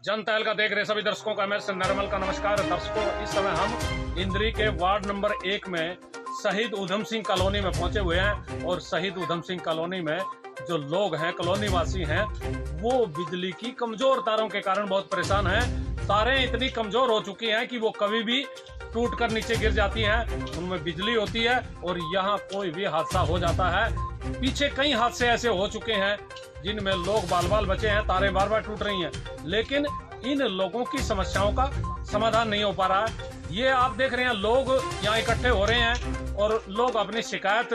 जनता का देख रहे सभी दर्शकों का मैं नरमल का नमस्कार। दर्शकों, इस समय हम इंद्री के वार्ड नंबर 1 में शहीद उधम सिंह कॉलोनी में पहुंचे हुए हैं और शहीद उधम सिंह कॉलोनी में जो लोग हैं, कॉलोनी वासी हैं, वो बिजली की कमजोर तारों के कारण बहुत परेशान हैं। तारें इतनी कमजोर हो चुकी हैं कि वो कभी भी टूट कर नीचे गिर जाती हैं, उनमें बिजली होती है और यहाँ कोई भी हादसा हो जाता है। पीछे कई हादसे ऐसे हो चुके हैं जिनमें लोग बाल बाल बचे हैं, तारें बार बार टूट रही हैं, लेकिन इन लोगों की समस्याओं का समाधान नहीं हो पा रहा है। ये आप देख रहे हैं, लोग यहाँ इकट्ठे हो रहे हैं और लोग अपनी शिकायत,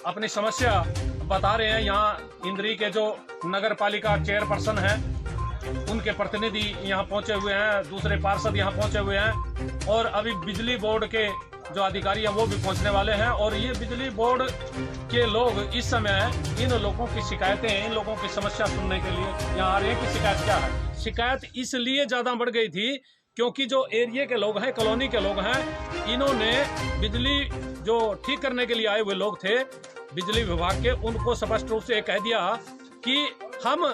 अपनी समस्या बता रहे हैं। यहाँ इंद्री के जो नगर पालिका चेयरपर्सन हैं, उनके प्रतिनिधि यहाँ पहुंचे हुए हैं, दूसरे पार्षद यहाँ पहुंचे हुए हैं और अभी बिजली बोर्ड के जो अधिकारी हैं वो भी पहुंचने वाले हैं। और ये बिजली बोर्ड के लोग इस समय इन लोगों की शिकायतें, इन लोगों की समस्या सुनने के लिए यहाँ आ रहे हैं कि शिकायत क्या है। शिकायत इसलिए ज़्यादा बढ़ गई थी क्योंकि जो एरिया के लोग हैं, कॉलोनी के लोग हैं, इन्होंने बिजली जो ठीक करने के लिए आए हुए लोग थे बिजली विभाग के, उनको स्पष्ट रूप से कह दिया कि हम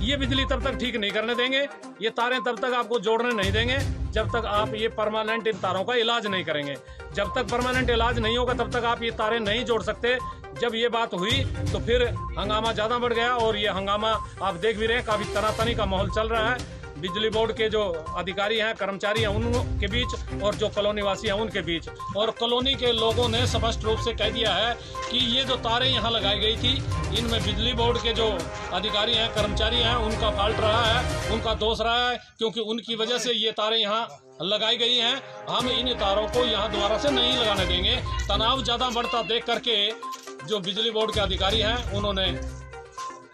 ये बिजली तब तक ठीक नहीं करने देंगे, ये तारें तब तक आपको जोड़ने नहीं देंगे जब तक आप ये परमानेंट इन तारों का इलाज नहीं करेंगे। जब तक परमानेंट इलाज नहीं होगा तब तक आप ये तारें नहीं जोड़ सकते। जब ये बात हुई तो फिर हंगामा ज़्यादा बढ़ गया और ये हंगामा आप देख भी रहे हैं, काफ़ी तनातनी का माहौल चल रहा है बिजली बोर्ड के जो अधिकारी हैं, कर्मचारी हैं, उनके बीच और जो कॉलोनी वासी हैं उनके बीच। और कॉलोनी के लोगों ने स्पष्ट रूप से कह दिया है कि ये जो तारें यहाँ लगाई गई थी, इनमें बिजली बोर्ड के जो अधिकारी हैं, कर्मचारी हैं, उनका फॉल्ट रहा है, उनका दोष रहा है, क्योंकि उनकी वजह से ये तारें यहाँ लगाई गई हैं। हम इन तारों को यहाँ दोबारा से नहीं लगाने देंगे। तनाव ज़्यादा बढ़ता देख करके जो बिजली बोर्ड के अधिकारी हैं, उन्होंने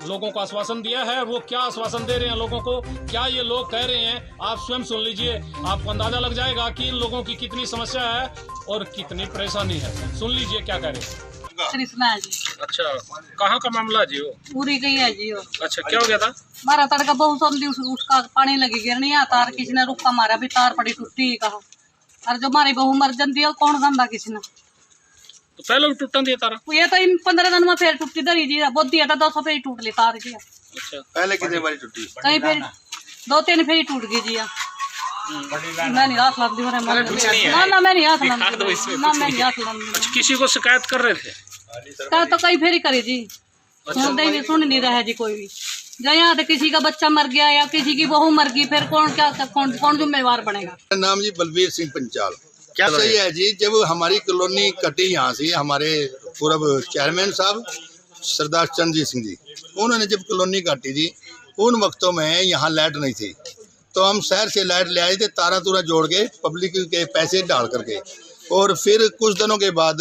लोगों को आश्वासन दिया है। वो क्या आश्वासन दे रहे हैं लोगों को, क्या ये लोग कह रहे हैं, आप स्वयं सुन लीजिए, आपको अंदाजा लग जाएगा कि इन लोगों की कितनी समस्या है और कितनी परेशानी है। सुन लीजिए क्या कह रहे हैं। कृष्णा जी। अच्छा, कहाँ का मामला जी? वो पूरी गई है जी। अच्छा, क्या हो गया था? मारा तड़का बहुत समझी, उसका पानी लगी गिरनी है, तार किसी ने रुका मारा, भी तार पड़ी टूटी कहा। और जो हमारी बहू मर जाती है कौन धंधा किसी ने। तो पहले भी टूटन दिया तारा? ये तो इन 15 दिन में फिर टूटी दरी जी, बहुत दिया था 200 फेरी टूट ली तार जी। अच्छा, पहले कितनी बारी टूटी? कहीं फिर 2-3 फेरी टूट गई जी। मैं नहीं हाथ लग दी, ना मैं नहीं हाथ लग, ना मैं नहीं हाथ लग। अच्छा, किसी को शिकायत कर रहे थे? तो कई फेरी करे जी, सुन नहीं रहा जी कोई भी। यहाँ तो किसी का बच्चा मर गया या किसी की बहू मर गई, फिर कौन जिम्मेवार बनेगा? नाम जी बलबीर सिंह पंचाल। क्या सही है जी, जब हमारी कॉलोनी कटी यहाँ से, हमारे पूर्व चेयरमैन साहब सरदार चंद्रजीत सिंह जी, उन्होंने जब कॉलोनी काटी थी, उन वक्तों में यहाँ लाइट नहीं थी, तो हम शहर से लाइट ले आए थे, तारा तूरा जोड़ के पब्लिक के पैसे डाल करके। और फिर कुछ दिनों के बाद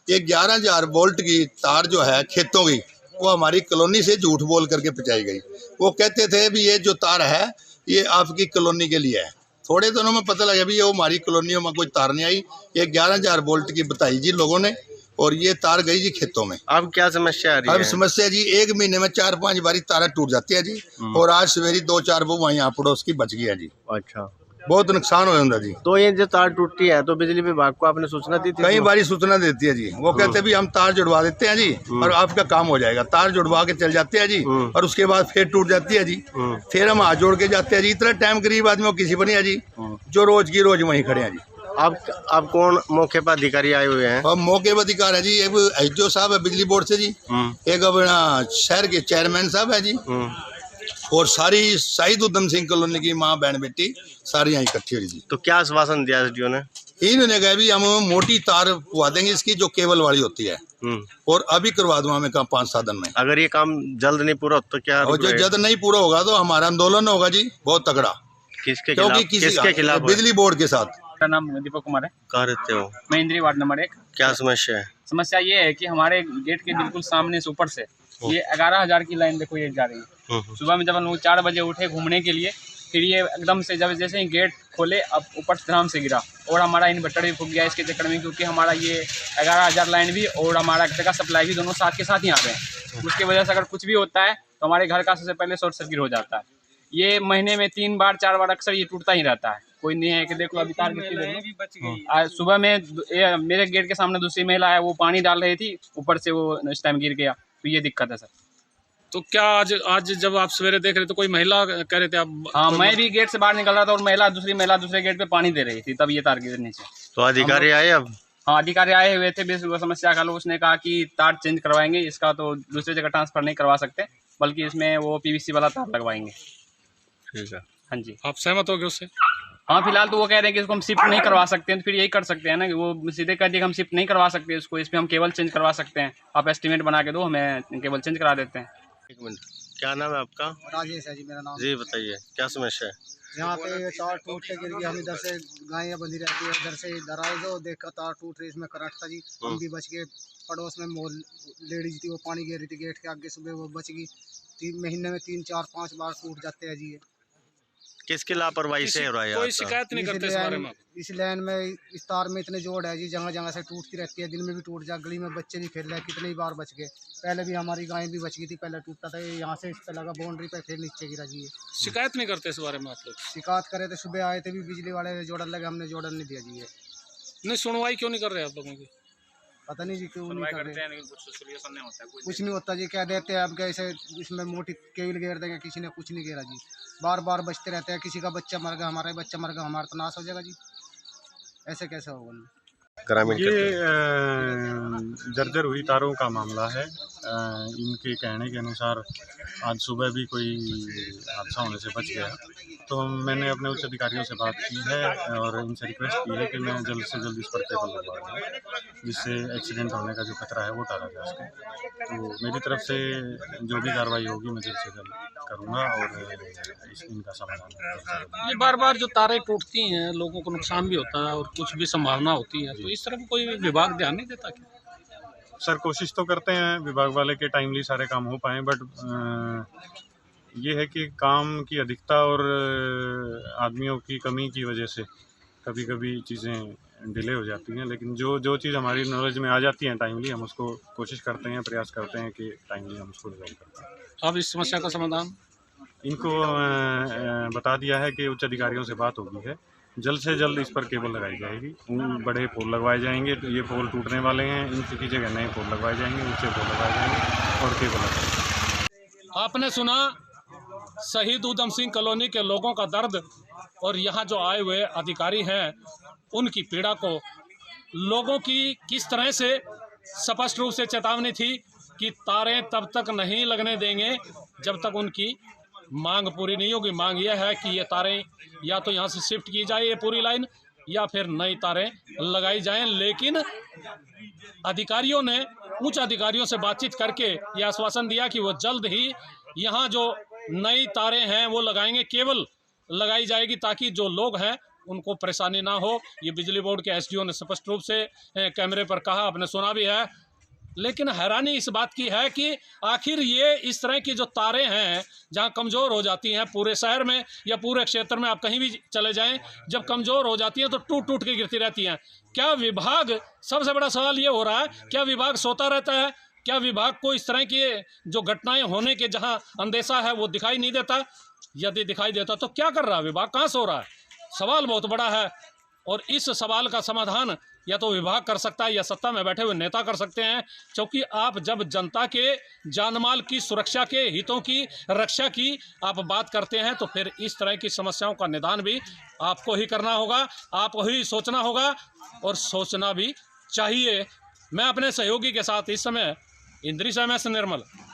ये 11,000 वोल्ट की तार जो है खेतों की, वो हमारी कॉलोनी से झूठ बोल करके पहुँचाई गई। वो कहते थे भी ये जो तार है ये आपकी कॉलोनी के लिए है। थोड़े दिनों में पता लगा भी ये हमारी कॉलोनियों में कोई तार नहीं आई, ये 11,000 वोल्ट की बताई जी लोगों ने, और ये तार गई जी खेतों में। अब क्या समस्या आ रही है? अब समस्या जी 1 महीने में 4-5 बारी तारा टूट जाती है जी। और आज सवेरे 2-4 वो यहाँ पड़ोस की बच गया जी। अच्छा, बहुत नुकसान हो जाता जी। तो ये जो तार टूटी है तो बिजली विभाग को आपने सूचना दी थी? कई बारी सूचना देती है जी, वो कहते भी हम तार जुड़वा देते हैं जी और आपका काम हो जाएगा। तार जुड़वा के चल जाते हैं जी और उसके बाद फिर टूट जाती है जी, फिर हम हाथ जोड़ के जाते हैं जी। इतना टाइम गरीब आदमी किसी पर नहीं है जी, जो रोज की रोज वहीं खड़े हैं जी। अब कौन मौके पर अधिकारी आए हुए हैं? अब मौके पर अधिकार है जी, एक एचओ साहब है बिजली बोर्ड से जी, एक अपना शहर के चेयरमैन साहब है जी, और सारी शहीद उधम सिंह कॉलोनी की माँ बहन बेटी सारी यहाँ इकट्ठी हुई जी। तो क्या आश्वासन दिया एसडीओ ने? इन्होंने कहा भी हम मोटी तार पवा देंगे इसकी, जो केबल वाली होती है, और अभी करवा दूंगा मैं 5-7 दिन में। अगर ये काम जल्द नहीं पूरा तो क्या? और जो जल्द नहीं पूरा होगा तो हमारा आंदोलन होगा जी, बहुत तगड़ा। किसके खिलाफ? बिजली बोर्ड के साथ। मेरा नाम दीपक कुमार है। कहाँ रहते हो? मैं इंद्री वार्ड नंबर 1। क्या समस्या है? समस्या ये है कि हमारे गेट के बिल्कुल सामने से ऊपर से ये 11,000 की लाइन देखो ये जा रही है। सुबह में जब हम लोग 4 बजे उठे घूमने के लिए, फिर ये एकदम से जब जैसे ही गेट खोले अब ऊपर से धड़ाम से गिरा और हमारा इन्वर्टर भी फूक गया इसके चक्कर में, क्योंकि हमारा ये 11,000 लाइन भी और हमारा घर का सप्लाई भी दोनों साथ के साथ ही आ रहे हैं। उसकी वजह से अगर कुछ भी होता है तो हमारे घर का सबसे पहले शॉर्ट सर्किट हो जाता है। ये महीने में 3 बार 4 बार अक्सर ये टूटता ही रहता है। कोई नहीं है कि देखो अभी तार आज सुबह में मेरे गेट के सामने दूसरी महिला है, वो पानी डाल रही थी, ऊपर से वो इस टाइम गिर गया, तो ये दिक्कत है सर। तो क्या आज जब आप सवेरे देख रहे तो कोई महिला कह रहे थे आप? हाँ, मैं भी गेट से बाहर निकल रहा था और दूसरी महिला दूसरे गेट पे पानी दे रही थी, तब ये तार गिरने से। तो अधिकारी आए अब? हाँ, अधिकारी आए हुए थे, बेस वो समस्या का लोग, उसने कहा कि तार चेंज करवाएंगे, इसका तो दूसरी जगह ट्रांसफर नहीं करवा सकते, बल्कि इसमें वो PVC वाला तार लगवाएंगे। ठीक है। हाँ जी। आप सहमत हो गए उससे? हाँ, फिलहाल तो वो कह रहे हैं कि इसको हम शिफ्ट नहीं करवा सकते हैं, तो फिर यही कर सकते हैं ना कि वो सीधे कह दिए कि हम शिफ्ट नहीं करवा सकते इसको, इस पर हम केबल चेंज करवा सकते हैं, आप एस्टिमेट बना के दो, हमें केबल चेंज करा देते हैं। एक मिनट, क्या नाम है आपका? राजेश है जी मेरा नाम। जी बताइए, क्या समस्या है? यहाँ पे तार टूट के गिर गया, हम इधर से गायें बंधी रहती है, इधर से इधर आए जो देखा तार टूट रही, इसमें करंट था जी, हम भी बच गए। पड़ोस में मोल लेडीज थी, वो पानी गिर रही थी गेट के आगे, सुबह वो बच गई। 3 महीने में 3, 4, 5 बार टूट जाते हैं जी ये। किसकी लापरवाही से हो रहा है? कोई आपका? शिकायत नहीं करते इस बारे में? इस लाइन में इस तार में इतने जोड़ है जी, जगह जगह से टूटती रहती है, दिन में भी टूट जा, गली में बच्चे भी खेल रहे हैं, कितनी बार बच गए। पहले भी हमारी गाय भी बच गई थी, पहले टूटता था, ये यहाँ से इस पे लगा बाउंड्री पे, फिर नीचे गिरा जी ये। शिकायत नहीं करते इस बारे में आप लोग? शिकायत करे थे, सुबह आए थे भी बिजली वाले, जोड़न लगे, हमने जोड़न नहीं दिया जी ये। नहीं, सुनवाई क्यों नहीं कर रहे आप लोगों की? पता नहीं जी क्यों नहीं कर रहे, कुछ सोल्यूशन नहीं होता है, कुछ नहीं होता जी, कह देते हैं अब कैसे इसमें मोटी केबल घेर देंगे, किसी ने कुछ नहीं घेरा जी, बार बार बचते रहते हैं, किसी का बच्चा मर गया, हमारा बच्चा मर गया, हमारा तो नाश हो जाएगा जी, ऐसे कैसे होगा? ग्रामीण ये जर्जर हुई तारों का मामला है। इनके कहने के अनुसार आज सुबह भी कोई हादसा होने से बच गया, तो मैंने अपने उच्च अधिकारियों से बात की है और इनसे रिक्वेस्ट की है कि मैं जल्द से जल्द इस पर केबल लगवा दूँ, जिससे एक्सीडेंट होने का जो खतरा है वो टाला जा सके। तो मेरी तरफ से जो भी कार्रवाई होगी मैं जल्द से जल्द करूँगा और इनका समाधान। ये बार बार जो तारें टूटती हैं, लोगों को नुकसान भी होता है और कुछ भी संभावना होती है, तो इस तरफ कोई विभाग ध्यान नहीं देता क्या? सर कोशिश तो करते हैं विभाग वाले के टाइमली सारे काम हो पाएँ, बट ये है कि काम की अधिकता और आदमियों की कमी की वजह से कभी कभी चीज़ें डिले हो जाती हैं, लेकिन जो चीज़ हमारी नॉलेज में आ जाती है टाइमली, हम उसको कोशिश करते हैं, प्रयास करते हैं कि टाइमली हम उसको रिजॉल्व करते हैं। अब इस समस्या का समाधान इनको बता दिया है कि उच्च अधिकारियों से बात होगी है, जल्द से जल्द इस पर केबल लगाई जाएगी, बड़े पोल लगवाए जाएंगे, तो ये पोल टूटने वाले हैं, इनकी जगह नए पोल लगवाए जाएंगे, ऊंचे पोल लगाए जाएंगे और केबल लगाएंगे। आपने सुना शहीद उधम सिंह कॉलोनी के लोगों का दर्द और यहाँ जो आए हुए अधिकारी हैं उनकी पीड़ा को। लोगों की किस तरह से स्पष्ट रूप से चेतावनी थी कि तारें तब तक नहीं लगने देंगे जब तक उनकी मांग पूरी नहीं होगी। मांग यह है कि ये तारें या तो यहाँ से शिफ्ट की जाए ये पूरी लाइन, या फिर नई तारें लगाई जाएं। लेकिन अधिकारियों ने उच्च अधिकारियों से बातचीत करके ये आश्वासन दिया कि वो जल्द ही यहाँ जो नई तारें हैं वो लगाएंगे, केबल लगाई जाएगी ताकि जो लोग हैं उनको परेशानी ना हो। ये बिजली बोर्ड के SDO ने स्पष्ट रूप से कैमरे पर कहा, आपने सुना भी है। लेकिन हैरानी इस बात की है कि आखिर ये इस तरह की जो तारें हैं जहां कमज़ोर हो जाती हैं, पूरे शहर में या पूरे क्षेत्र में आप कहीं भी चले जाएं, जब कमज़ोर हो जाती हैं तो टूट टूट के गिरती रहती हैं। क्या विभाग, सबसे बड़ा सवाल ये हो रहा है, क्या विभाग सोता रहता है? क्या विभाग को इस तरह की जो घटनाएं होने के जहां अंदेशा है वो दिखाई नहीं देता? यदि दिखाई देता तो क्या कर रहा है विभाग, कहाँ सो रहा है? सवाल बहुत बड़ा है और इस सवाल का समाधान या तो विभाग कर सकता है या सत्ता में बैठे हुए नेता कर सकते हैं। क्योंकि आप जब जनता के जानमाल की सुरक्षा के हितों की रक्षा की आप बात करते हैं तो फिर इस तरह की समस्याओं का निदान भी आपको ही करना होगा, आपको ही सोचना होगा और सोचना भी चाहिए। मैं अपने सहयोगी के साथ इस समय इंद्री से MS निर्मल।